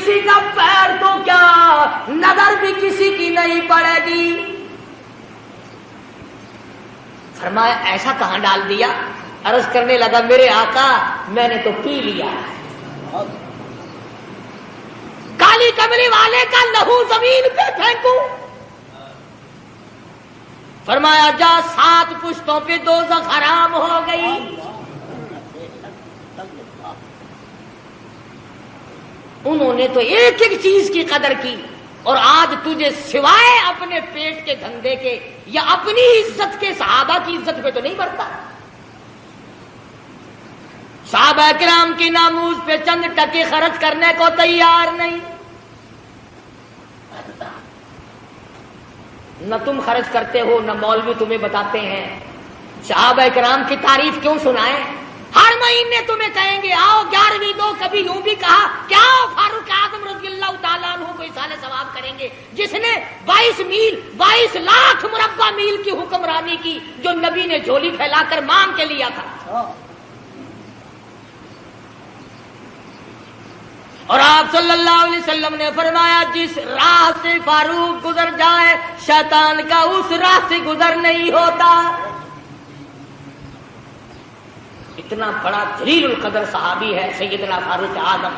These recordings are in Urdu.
کسی کا پیر تو کیا نظر بھی کسی کی نہیں پڑے گی۔ فرمایا ایسا کہاں ڈال دیا؟ عرض کرنے لگا میرے آقا میں نے تو پی لیا، کالی کملی والے کا لہو زمین پہ پھینکوں؟ فرمایا جا 7 پشتوں پہ دوزخ حرام ہو گئی۔ انہوں نے تو ایک ایک چیز کی قدر کی، اور آج تجھے سوائے اپنے پیٹ کے دھندے کے یا اپنی عزت کے صحابہ کی عزت پہ تو نہیں مرتا۔ صحابہ کرام کی ناموز پہ چند ٹکے خرچ کرنے کو تیار نہیں، نہ تم خرچ کرتے ہو نہ مولوی تمہیں بتاتے ہیں۔ صحابہ کرام کی تعریف کیوں سنائیں؟ ہر مہینے تمہیں کہیں گے آؤ 11ویں دو، کبھی یوں بھی کہا کیا فاروق اعظم رضی اللہ تعالیٰ عنہ کو اصال ثواب کریں گے جس نے 22 لاکھ مربع میل کی حکمرانی کی، جو نبی نے جھولی پھیلا کر مانگ کے لیا تھا۔ اور آپ صلی اللہ علیہ وسلم نے فرمایا جس راہ سے فاروق گزر جائے شیطان کا اس راہ سے گزر نہیں ہوتا۔ اتنا بڑا جلیل القدر صحابی ہے سیدنا فاروق اعظم،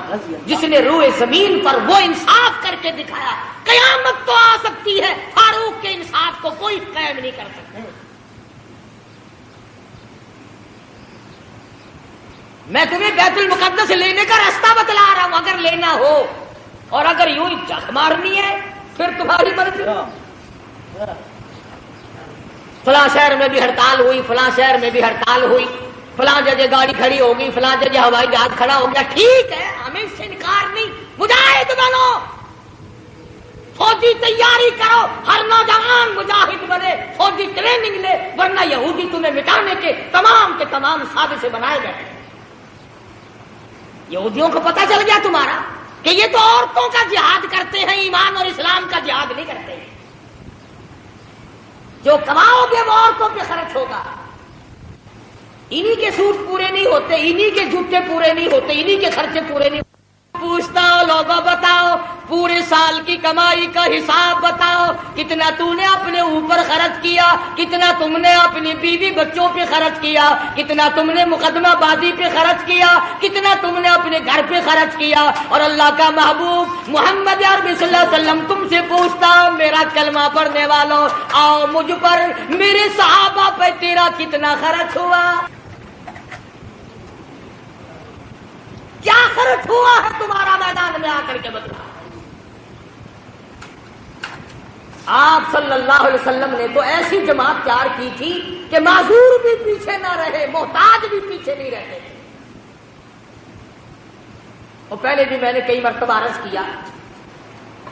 جس نے روئے زمین پر وہ انصاف کر کے دکھایا۔ قیامت تو آ سکتی ہے، فاروق کے انصاف کو کوئی قائم نہیں کر سکتا۔ میں تمہیں بیت المقدس لینے کا راستہ بتلا رہا ہوں، اگر لینا ہو، اور اگر یوں ہی جھک مارنی ہے پھر تمہاری مرضی۔ فلاں شہر میں بھی ہڑتال ہوئی، فلاں شہر میں بھی ہڑتال ہوئی، فلاں جگہ گاڑی کھڑی ہوگی، فلاں جگہ ہوائی جہاز کھڑا ہو گیا، ٹھیک ہے ہمیں اس سے انکار نہیں، مجاہد بنو، فوجی تیاری کرو، ہر نوجوان مجاہد بنے، فوجی ٹریننگ لے، ورنہ یہودی تمہیں مٹانے کے تمام سازشیں بنائے گئے۔ یہودیوں کو پتہ چل گیا تمہارا کہ یہ تو عورتوں کا جہاد کرتے ہیں، ایمان اور اسلام کا جہاد نہیں کرتے ہیں۔ جو کماؤ گے وہ عورتوں پہ خرچ ہوگا، انہی کے سوٹ پورے نہیں ہوتے، انہی کے جوتے پورے نہیں ہوتے، انہی کے خرچے پورے نہیں ہوتے۔ پوچھتا ہوں لوگوں بتاؤ پورے سال کی کمائی کا حساب بتاؤ، کتنا تو نے اپنے اوپر خرچ کیا، کتنا تم نے اپنی بیوی بچوں پہ خرچ کیا، کتنا تم نے مقدمہ بازی پہ خرچ کیا، کتنا تم نے اپنے گھر پہ خرچ کیا۔ اور اللہ کا محبوب محمد عربی صلی اللہ علیہ وسلم تم سے پوچھتا ہوں میرا کلمہ پڑھنے والوں، آؤ مجھ پر میرے صحابہ پہ تیرا کتنا خرچ ہوا؟ کیا خرچ ہوا ہے تمہارا میدان میں آ کر کے بتلا۔ آپ صلی اللہ علیہ وسلم نے تو ایسی جماعت تیار کی تھی کہ معذور بھی پیچھے نہ رہے، محتاج بھی پیچھے نہیں رہے۔ اور پہلے بھی میں نے کئی مرتبہ عرض کیا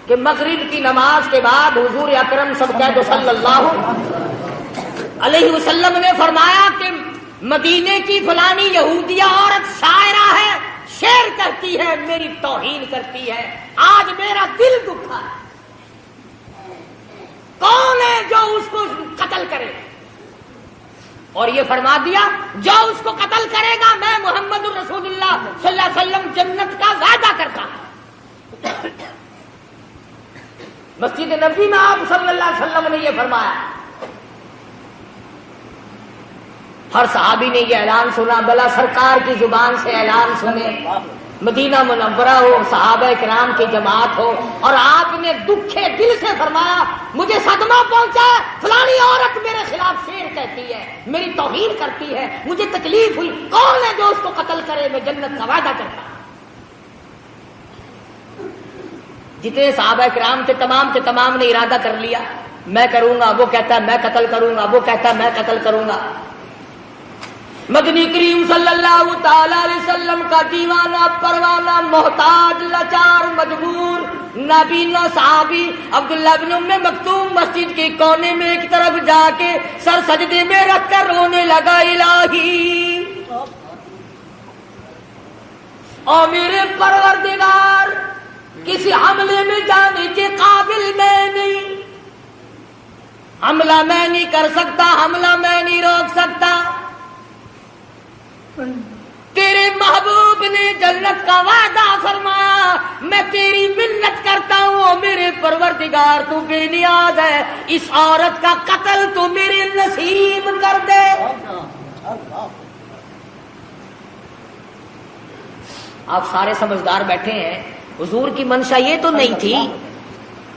کہ مغرب کی نماز کے بعد حضور اکرم سب کہہ دو صلی اللہ علیہ وسلم نے فرمایا کہ مدینے کی فلانی یہودیہ عورت شاعرہ ہے، شعر کرتی ہے، میری توہین کرتی ہے، آج میرا دل دکھا ہے، کون ہے جو اس کو قتل کرے؟ اور یہ فرما دیا جو اس کو قتل کرے گا میں محمد الرسول اللہ صلی اللہ علیہ وسلم جنت کا وعدہ کرتا ہوں۔ مسجد نبی میں آپ صلی اللہ علیہ وسلم نے یہ فرمایا۔ ہر صحابی نے یہ اعلان سنا، بلا سرکار کی زبان سے اعلان سنے، مدینہ منورہ ہو، صحابہ کرام کی جماعت ہو، اور آپ نے دکھے دل سے فرمایا مجھے صدمہ پہنچا، فلانی عورت میرے خلاف شعر کہتی ہے، میری توہین کرتی ہے، مجھے تکلیف ہوئی، کون ہے جو اس کو قتل کرے؟ میں جنت کا وعدہ کرتا ہوں۔ جتنے صحابہ کرام تھے تمام نے ارادہ کر لیا میں کروں گا، وہ کہتا ہے میں قتل کروں گا، وہ کہتا ہے میں قتل کروں گا۔ مدنی کریم صلی اللہ تعالی علیہ وسلم کا دیوانہ پروانہ محتاج لاچار مجبور نابینا صحابی عبداللہ بن ام مکتوم مسجد کے کونے میں ایک طرف جا کے سر سجدے میں رکھ کر رونے لگا، الہی اور میرے پروردگار کسی حملے میں جانے کے قابل میں نہیں، حملہ میں نہیں کر سکتا، حملہ میں نہیں روک سکتا، تیرے محبوب نے جنت کا وعدہ فرمایا، میں تیری پروردگار تو بے نیاز ہے، اس عورت کا قتل تو میرے نصیب کر دے۔ آپ سارے سمجھدار بیٹھے ہیں، حضور کی منشا یہ تو نہیں تھی،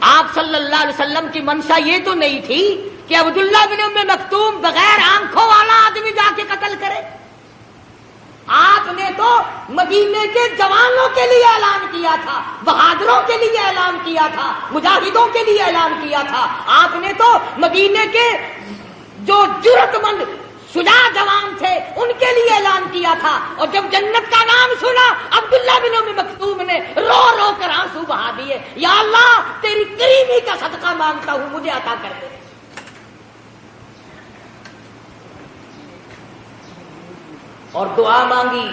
آپ صلی اللہ علیہ وسلم کی منشا یہ تو نہیں تھی کہ عبداللہ بن ام مکتوم بغیر آنکھوں والا آدمی جا کے قتل کرے۔ آپ نے تو مدینے کے جوانوں کے لیے اعلان کیا تھا، بہادروں کے لیے اعلان کیا تھا، مجاہدوں کے لیے اعلان کیا تھا۔ آپ نے تو مدینے کے جو جرأت مند شجاع جوان تھے ان کے لیے اعلان کیا تھا، اور جب جنت کا نام سنا عبداللہ بن ام مکتوم نے رو رو کر آنسو بہا دیے، یا اللہ تیری کریمی کا صدقہ مانگتا ہوں، مجھے عطا کر دے۔ اور دعا مانگی،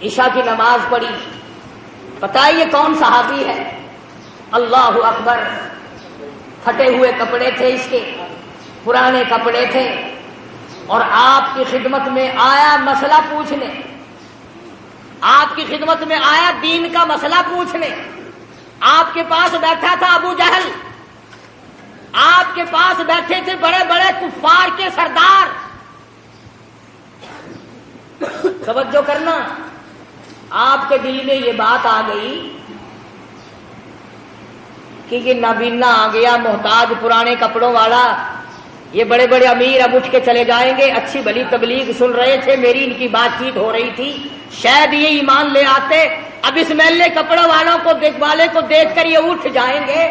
عشاء کی نماز پڑھی۔ پتہ ہے یہ کون صحابی ہے؟ اللہ اکبر، پھٹے ہوئے کپڑے تھے اس کے، پرانے کپڑے تھے، اور آپ کی خدمت میں آیا مسئلہ پوچھنے، آپ کی خدمت میں آیا دین کا مسئلہ پوچھنے۔ آپ کے پاس بیٹھا تھا ابو جہل، آپ کے پاس بیٹھے تھے بڑے بڑے کفار کے سردار۔ توجہ کرنا، آپ کے دل میں یہ بات آ گئی کہ یہ نابینا آ گیا، محتاج پرانے کپڑوں والا، یہ بڑے بڑے امیر اب اٹھ کے چلے جائیں گے، اچھی بھلی تبلیغ سن رہے تھے، میری ان کی بات چیت ہو رہی تھی، شاید یہ ایمان لے آتے، اب اس میلے کپڑوں والوں کو دیکھ کر یہ اٹھ جائیں گے۔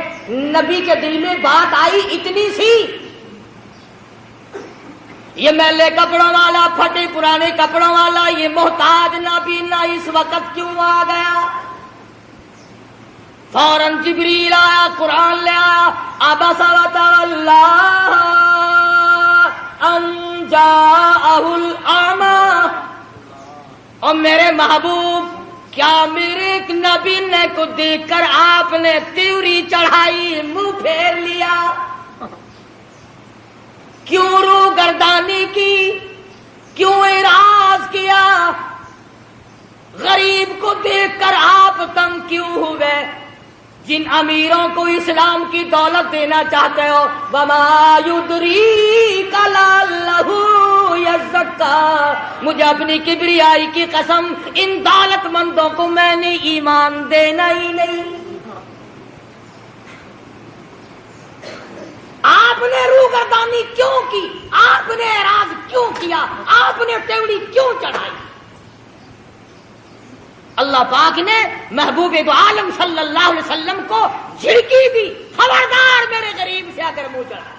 نبی کے دل میں بات آئی اتنی سی، یہ میلے کپڑوں والا، پھٹے پرانے کپڑوں والا، یہ محتاج نابینا اس وقت کیوں آ گیا؟ فوراً جبریل آیا، قرآن لے آیا، عبس وتولی ان جاءہ الاعمی۔ اور میرے محبوب، کیا میرے ایک نبی نے کو دیکھ کر آپ نے تیوری چڑھائی، منہ پھیر لیا؟ کیوں رو گردانی کی، کیوں اعراض کیا؟ غریب کو دیکھ کر آپ تنگ کیوں ہوئے؟ جن امیروں کو اسلام کی دولت دینا چاہتے ہو، وما یدریک لعلہ یزکا، مجھے اپنی کبریائی کی قسم، ان دولت مندوں کو میں نے ایمان دینا ہی نہیں۔ آپ نے روگردانی کیوں کی؟ آپ نے اعراض کیوں کیا؟ آپ نے تیوڑی کیوں چڑھائی؟ اللہ پاک نے محبوب دو عالم صلی اللہ علیہ وسلم کو جھڑکی دی، خبردار میرے غریب سے اگر منہ چڑھا۔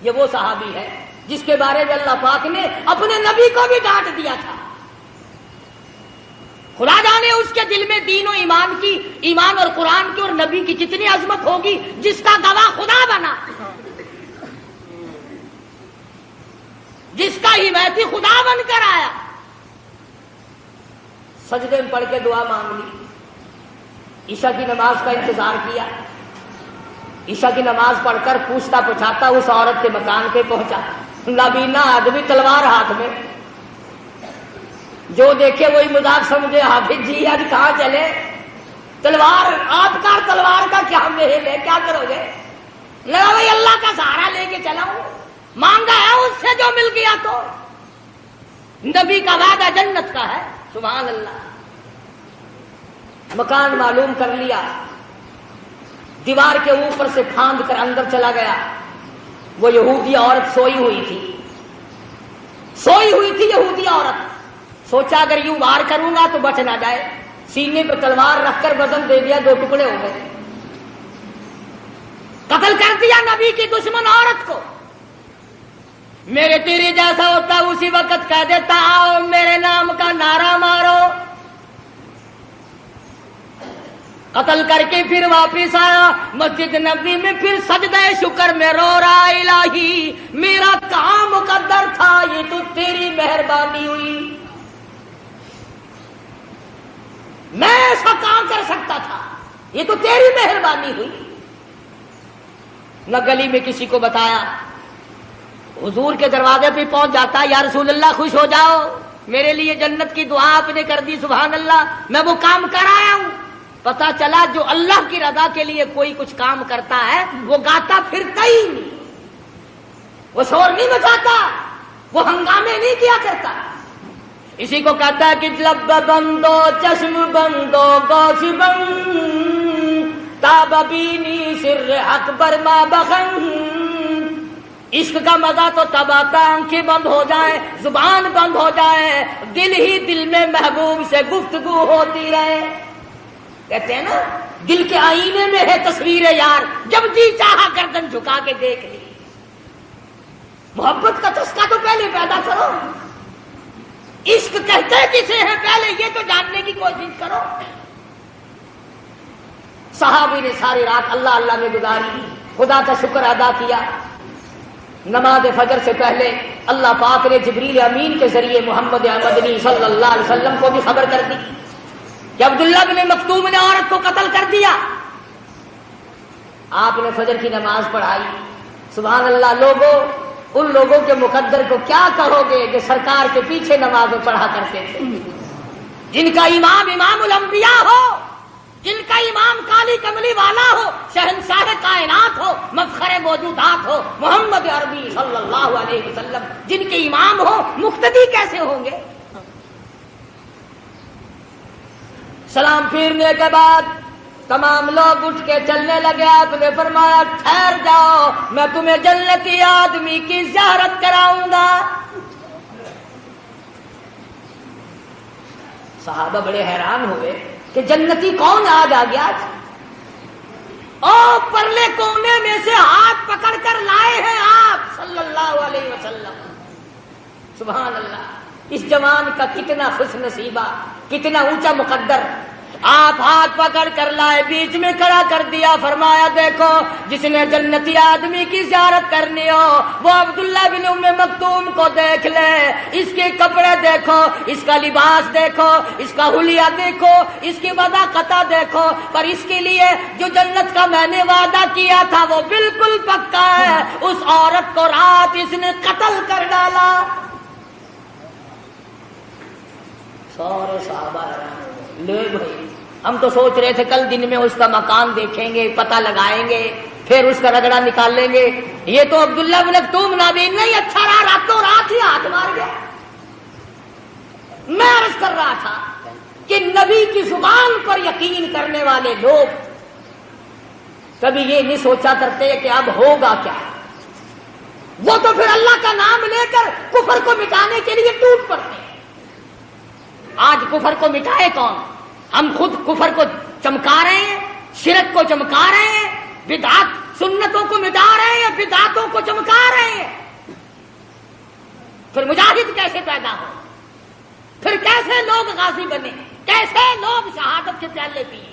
یہ وہ صحابی ہے جس کے بارے میں اللہ پاک نے اپنے نبی کو بھی ڈانٹ دیا تھا۔ خدا جانے اس کے دل میں دین و ایمان کی، ایمان اور قرآن کی اور نبی کی کتنی عظمت ہوگی، جس کا گواہ خدا بنا، جس کا حمایتی خدا بن کر آیا۔ سجدے میں پڑھ کے دعا مانگ لی، عشاء کی نماز کا انتظار کیا، عشاء کی نماز پڑھ کر پوچھتا پچھاتا اس عورت کے مکان پہ پہنچا، نابینا آدمی، تلوار ہاتھ میں، جو دیکھے وہی مذاق سمجھے، حافظ جی آج کہاں چلے؟ تلوار آپ کا، تلوار کا کیا محل ہے، کیا کرو گے؟ لگا بھائی اللہ کا سہارا لے کے چلا ہوں، مانگا ہے اس سے جو مل گیا تو۔ نبی کا وعدہ جنت کا ہے، سبحان اللہ۔ مکان معلوم کر لیا، دیوار کے اوپر سے پھاند کر اندر چلا گیا۔ وہ یہودی عورت سوئی ہوئی تھی، یہودی عورت۔ سوچا اگر یوں وار کروں گا تو بچ نہ جائے، سینے پہ تلوار رکھ کر وزن دے دیا، 2 ٹکڑے ہو گئے، قتل کر دیا نبی کی دشمن عورت کو۔ میرے تیرے جیسا ہوتا اسی وقت کہہ دیتا، آؤ میرے نام کا نعرہ مارو۔ قتل کر کے پھر واپس آیا مسجد نبوی میں، پھر سجدہ شکر میں رو رہا، الہی میرا کام مقدر تھا، یہ تو تیری مہربانی ہوئی، میں ایسا کام کر سکتا تھا، یہ تو تیری مہربانی ہوئی۔ نہ گلی میں کسی کو بتایا، حضور کے دروازے پہ پہنچ جاتا، یا رسول اللہ خوش ہو جاؤ، میرے لیے جنت کی دعا آپ نے کر دی، سبحان اللہ، میں وہ کام کر آیا ہوں۔ پتا چلا جو اللہ کی رضا کے لیے کوئی کچھ کام کرتا ہے وہ گاتا پھرتا ہی نہیں، وہ شور نہیں مچاتا، وہ ہنگامے نہیں کیا کرتا. اسی کو کہتا ہے کہ لب بندو چشم بندو گوش بند تاب بینی سر اکبر ما بخن. عشق کا مزہ تو تب آتا ہے آنکھیں بند ہو جائیں، زبان بند ہو جائے، دل ہی دل میں محبوب سے گفتگو ہوتی رہے. کہتے ہیں نا دل کے آئینے میں ہے تصویر یار، جب جی چاہا گردن جھکا کے دیکھ لی. محبت کا چسکا تو پہلے پیدا کرو. عشق کہتے کسے ہیں پہلے یہ تو جاننے کی کوشش کرو. صحابی نے ساری رات اللہ اللہ میں گزاری، خدا کا شکر ادا کیا. نماز فجر سے پہلے اللہ پاک نے جبریل امین کے ذریعے محمد مدنی صلی اللہ علیہ وسلم کو بھی خبر کر دی کہ عبداللہ بن مکتوم نے عورت کو قتل کر دیا. آپ نے فجر کی نماز پڑھائی. سبحان اللہ. لوگوں ان لوگوں کے مقدر کو کیا کہو گے جو سرکار کے پیچھے نمازیں پڑھا کرتے تھے، جن کا امام امام الانبیاء ہو، جن کا امام کالی کملی والا ہو، شہنشاہ کائنات ہو، مفخر موجودات ہو، محمد عربی صلی اللہ علیہ وسلم جن کے امام ہو، مقتدی کیسے ہوں گے؟ سلام پھیرنے کے بعد تمام لوگ اٹھ کے چلنے لگے. آپ نے فرمایا ٹھہر جاؤ، میں تمہیں جنتی آدمی کی زیارت کراؤں گا. صحابہ بڑے حیران ہوئے کہ جنتی کون آج آ گیا؟ او پرلے کونے میں سے ہاتھ پکڑ کر لائے ہیں آپ صلی اللہ علیہ وسلم. سبحان اللہ. اس جوان کا کتنا خوش نصیبہ، کتنا اونچا مقدر. آپ ہاتھ پکڑ کر لائے، بیچ میں کھڑا کر دیا. فرمایا دیکھو جس نے جنتی آدمی کی زیارت کرنی ہو وہ عبداللہ بن ام مکتوم کو دیکھ لے. اس کے کپڑے دیکھو، اس کا لباس دیکھو، اس کا حلیہ دیکھو، اس کی وضاقتہ دیکھو، پر اس کے لیے جو جنت کا میں نے وعدہ کیا تھا وہ بالکل پکا ہے. اس عورت کو رات اس نے قتل کر ڈالا. سارے صحابہ لے بھائی ہم تو سوچ رہے تھے کل دن میں اس کا مکان دیکھیں گے، پتہ لگائیں گے، پھر اس کا رگڑا نکال لیں گے. یہ تو عبداللہ بن مکتوم نابین نہیں اچھا رہا، راتوں رات ہی ہاتھ مار گیا. میں عرض کر رہا تھا کہ نبی کی زبان پر یقین کرنے والے لوگ کبھی یہ نہیں سوچا کرتے کہ اب ہوگا کیا. وہ تو پھر اللہ کا نام لے کر کفر کو مٹانے کے لیے ٹوٹ پڑتے ہیں. آج کفر کو مٹائے کون؟ ہم خود کفر کو چمکا رہے ہیں، شرک کو چمکا رہے ہیں، بدعت سنتوں کو مٹا رہے ہیں، بدعتوں کو چمکا رہے ہیں. پھر مجاہد کیسے پیدا ہو؟ پھر کیسے لوگ غازی بنے؟ کیسے لوگ شہادت کے پیالے پیے؟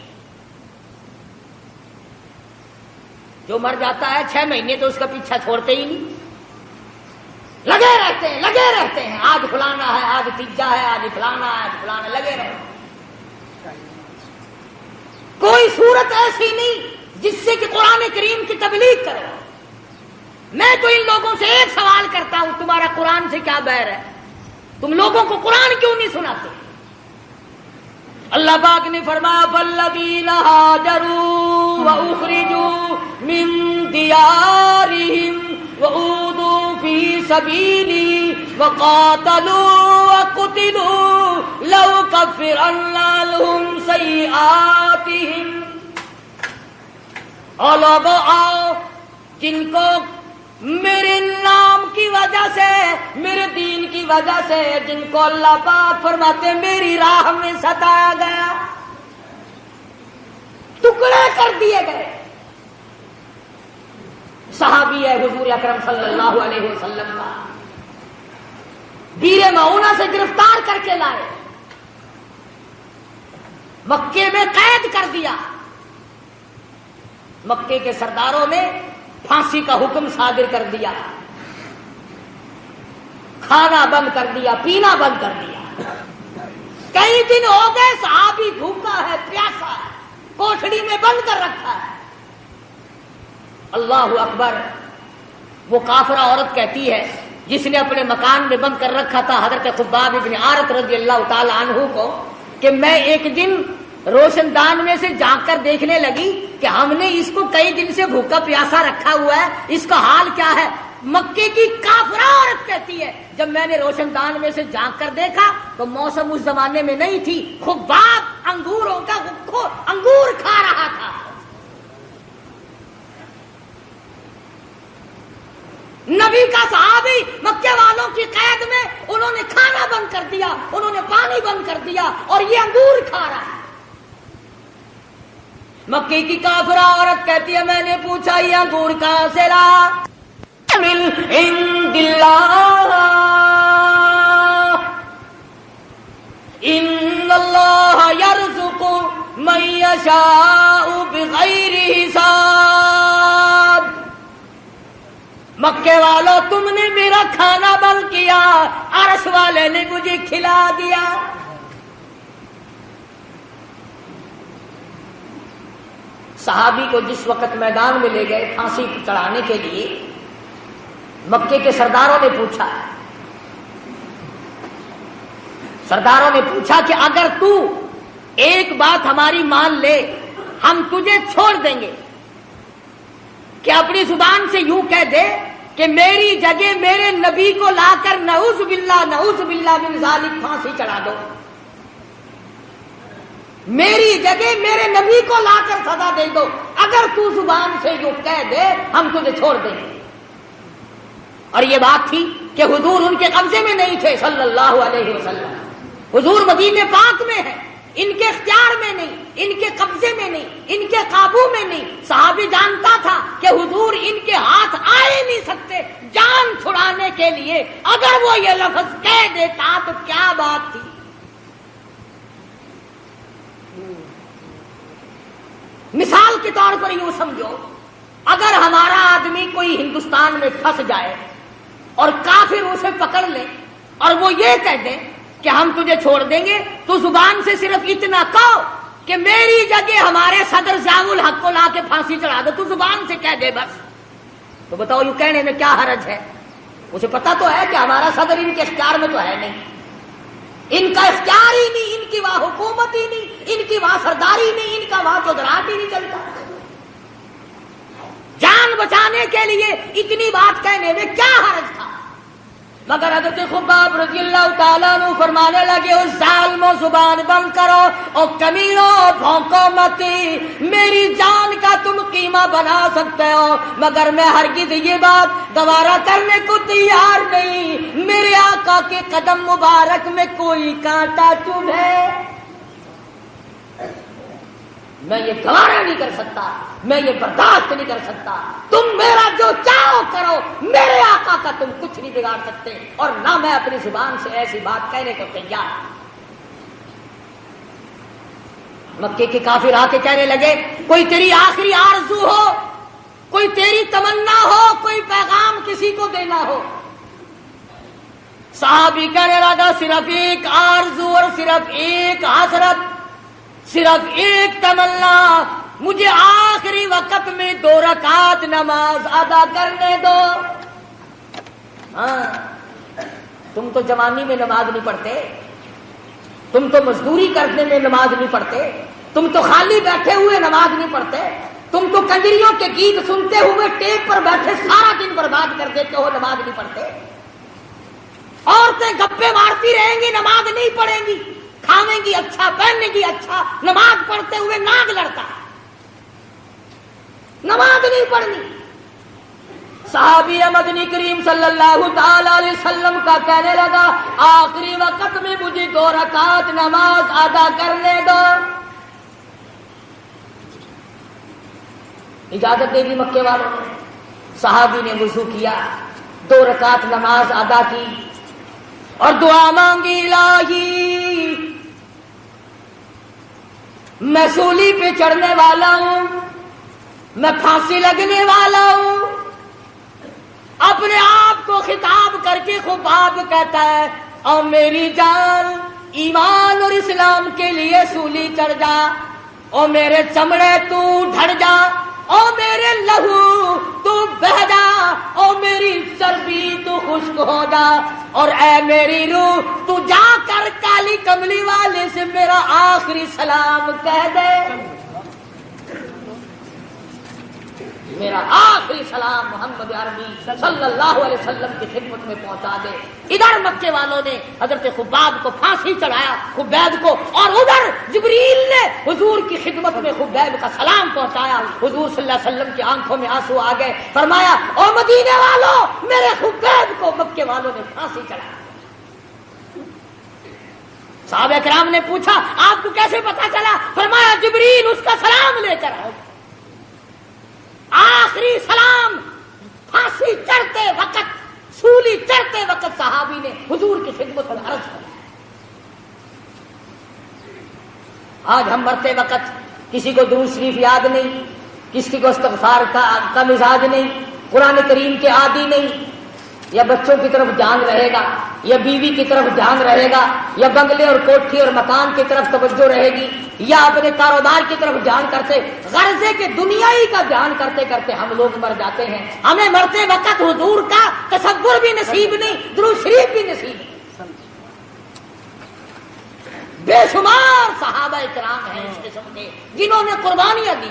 جو مر جاتا ہے 6 مہینے تو اس کا پیچھا چھوڑتے ہی نہیں، لگے رہتے ہیں. آج فلانا ہے، آج تیجا ہے، آج فلانا ہے، آج فلانا، لگے رہے. کوئی صورت ایسی نہیں جس سے کہ قرآن کریم کی تبلیغ کرو. میں تو ان لوگوں سے ایک سوال کرتا ہوں، تمہارا قرآن سے کیا بیر ہے؟ تم لوگوں کو قرآن کیوں نہیں سناتے؟ اللہ پاک نے فرمایا فالذین ہاجروا واخرجوا من دیارہم وأوذوا في سبيلي وقاتلوا وقتلوا لأكفرن عنهم سيئاتهم. اور لوگوں آؤ جن کو میرے نام کی وجہ سے، میرے دین کی وجہ سے، جن کو اللہ پاک فرماتے میری راہ میں ستایا گیا، ٹکڑے کر دیے گئے. صحابی ہے حضور اکرم صلی اللہ علیہ وسلم کا، بیر معونہ سے گرفتار کر کے لائے، مکے میں قید کر دیا. مکے کے سرداروں نے پھانسی کا حکم صادر کر دیا، کھانا بند کر دیا، پینا بند کر دیا. کئی دن ہو گئے صحابی بھوکا ہے، پیاسا ہے، کوٹھڑی میں بند کر رکھا ہے. اللہ اکبر. وہ کافرہ عورت کہتی ہے جس نے اپنے مکان میں بند کر رکھا تھا حضرت خباب ابن عارت رضی اللہ تعالی عنہ کو کہ میں ایک دن روشن دان میں سے جھانک کر دیکھنے لگی کہ ہم نے اس کو کئی دن سے بھوکا پیاسا رکھا ہوا ہے، اس کا حال کیا ہے؟ مکے کی کافرہ عورت کہتی ہے جب میں نے روشن دان میں سے جھانک کر دیکھا تو موسم اس زمانے میں نہیں تھی، خباب انگوروں کا انگور کھا رہا تھا۔ نبی کا صحابی مکے والوں کی قید میں، انہوں نے کھانا بند کر دیا، انہوں نے پانی بند کر دیا، اور یہ انگور کھا رہا ہے۔ مکے کی کافرہ عورت کہتی ہے میں نے پوچھا یہ انگور کہاں سے لا؟ من عند اللہ ان اللہ یرزق من یشاء بغیر حساب۔ مکے والوں تم نے میرا کھانا بند کیا، عرش والے نے مجھے کھلا دیا۔ صحابی کو جس وقت میدان میں لے گئے پھانسی چڑھانے کے لیے، مکے کے سرداروں نے پوچھا کہ اگر تو ایک بات ہماری مان لے ہم تجھے چھوڑ دیں گے، کہ اپنی زبان سے یوں کہہ دے کہ میری جگہ میرے نبی کو لا کر نعوذ باللہ من ذالک پھانسی چڑھا دو، میری جگہ میرے نبی کو لا کر سزا دے دو، اگر تو زبان سے یوں کہہ دے ہم تجھے چھوڑ دیں گے۔ اور یہ بات تھی کہ حضور ان کے قبضے میں نہیں تھے صلی اللہ علیہ وسلم، حضور مدینے پاک میں ہے، ان کے اختیار میں نہیں، ان کے قبضے میں نہیں، ان کے قابو میں نہیں۔ صحابی جانتا تھا کہ حضور ان کے ہاتھ آئے نہیں سکتے جان چھڑانے کے لیے، اگر وہ یہ لفظ کہہ دیتا تو کیا بات تھی۔ مثال کے طور پر یوں سمجھو، اگر ہمارا آدمی کوئی ہندوستان میں پھنس جائے اور کافر اسے پکڑ لے اور وہ یہ کہہ دیں کہ ہم تجھے چھوڑ دیں گے، تو زبان سے صرف اتنا کہو کہ میری جگہ ہمارے صدر ضیاء الحق کو لا کے پھانسی چڑھا دو، تو زبان سے کہہ دے بس، تو بتاؤ یوں کہنے میں کیا حرج ہے؟ اسے پتا تو ہے کہ ہمارا صدر ان کے اختیار میں تو ہے نہیں، ان کا اختیار ہی نہیں، ان کی وہاں حکومت ہی نہیں، ان کی وہاں سرداری نہیں، ان کا وہاں چودراہٹ ہی نہیں چلتا۔ جان بچانے کے لیے اتنی بات کہنے میں کیا حرج تھا؟ مگر حضرت خباب رضی اللہ تعالیٰ عنہ فرمانے لگے اس ظالموں زبان بند کرو، اور کمینوں بھونکو مت، میری جان کا تم قیمہ بنا سکتے ہو مگر میں ہرگز یہ بات گوارا کرنے کو تیار نہیں، میرے آقا کے قدم مبارک میں کوئی کانٹا چبھے میں یہ گوارا نہیں کر سکتا، میں یہ برداشت نہیں کر سکتا، تم میرا جو چاہو کرو، میرے آقا کا تم کچھ نہیں بگاڑ سکتے، اور نہ میں اپنی زبان سے ایسی بات کہنے کو تیار۔ مکے کے کافر آ کے کہنے لگے کوئی تیری آخری آرزو ہو، کوئی تیری تمنا ہو، کوئی پیغام کسی کو دینا ہو۔ صحابی کہنے لگا صرف ایک آرزو اور صرف ایک حسرت، صرف ایک تمنا، مجھے آخری وقت میں 2 رکعت نماز ادا کرنے دو۔ ہاں تم تو جوانی میں نماز نہیں پڑھتے، تم تو مزدوری کرنے میں نماز نہیں پڑھتے، تم تو خالی بیٹھے ہوئے نماز نہیں پڑھتے، تم تو کنجریوں کے گیت سنتے ہوئے ٹیپ پر بیٹھے سارا دن برباد کر دیتے ہو، نماز نہیں پڑھتے۔ عورتیں گپے مارتی رہیں گی، نماز نہیں پڑھیں گی، کھاویں گی اچھا، پہننے گی اچھا، نماز پڑھتے ہوئے ناک لڑتا ہے، نماز نہیں پڑھنی۔ صحابی مدنی کریم صلی اللہ تعالی علیہ وسلم کا کہنے لگا آخری وقت میں مجھے 2 رکعت نماز ادا کرنے دو۔ اجازت دے دی مکے والوں نے، صحابی نے وضو کیا، 2 رکعت نماز ادا کی اور دعا مانگی الہی میں سولی پہ چڑھنے والا ہوں، میں پھانسی لگنے والا ہوں۔ اپنے آپ کو خطاب کر کے خباب کہتا ہے اور میری جان ایمان اور اسلام کے لیے سولی چڑھ جا، اور میرے چمڑے تو ڈھڑ جا، او میرے لہو تو بہہ جا، او میری چربی تو خشک ہو جا، اور اے میری روح تو جا کر کالی کملی والے سے میرا آخری سلام کہہ دے، میرا آخری سلام محمد عربی صلی اللہ علیہ وسلم کی خدمت میں پہنچا دے۔ ادھر مکے والوں نے حضرت خباب کو پھانسی چڑھایا، خبیب کو، اور ادھر جبریل نے حضور کی خدمت میں خبیب کا سلام پہنچایا۔ حضور صلی اللہ علیہ وسلم کی آنکھوں میں آنسو آ گئے، فرمایا او مدینے والوں، میرے خبیب کو مکے والوں نے پھانسی چڑھایا۔ صحابہ کرام نے پوچھا آپ کو کیسے پتا چلا؟ فرمایا جبریل اس کا سلام لے کر آؤ۔ آخری سلام پھانسی چڑھتے وقت، سولی چڑھتے وقت صحابی نے حضور کی خدمت میں عرض کیا۔ آج ہم مرتے وقت کسی کو درود شریف یاد نہیں، کسی کو استغفار کا مزاج نہیں، قرآن کریم کے عادی نہیں، یا بچوں کی طرف دھیان رہے گا، یا بیوی کی طرف دھیان رہے گا، یا بنگلے اور کوٹھی اور مکان کی طرف توجہ رہے گی، یا اپنے کاروبار کی طرف دھیان کرتے، غرضے کے دنیائی کا دھیان کرتے کرتے ہم لوگ مر جاتے ہیں۔ ہمیں مرتے وقت حضور کا تصور بھی نصیب نہیں، درود شریف بھی نصیب نہیں۔ بے شمار صحابہ کرام ہیں اس قسم کے جنہوں نے قربانیاں دی۔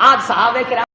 آج صحابہ کرام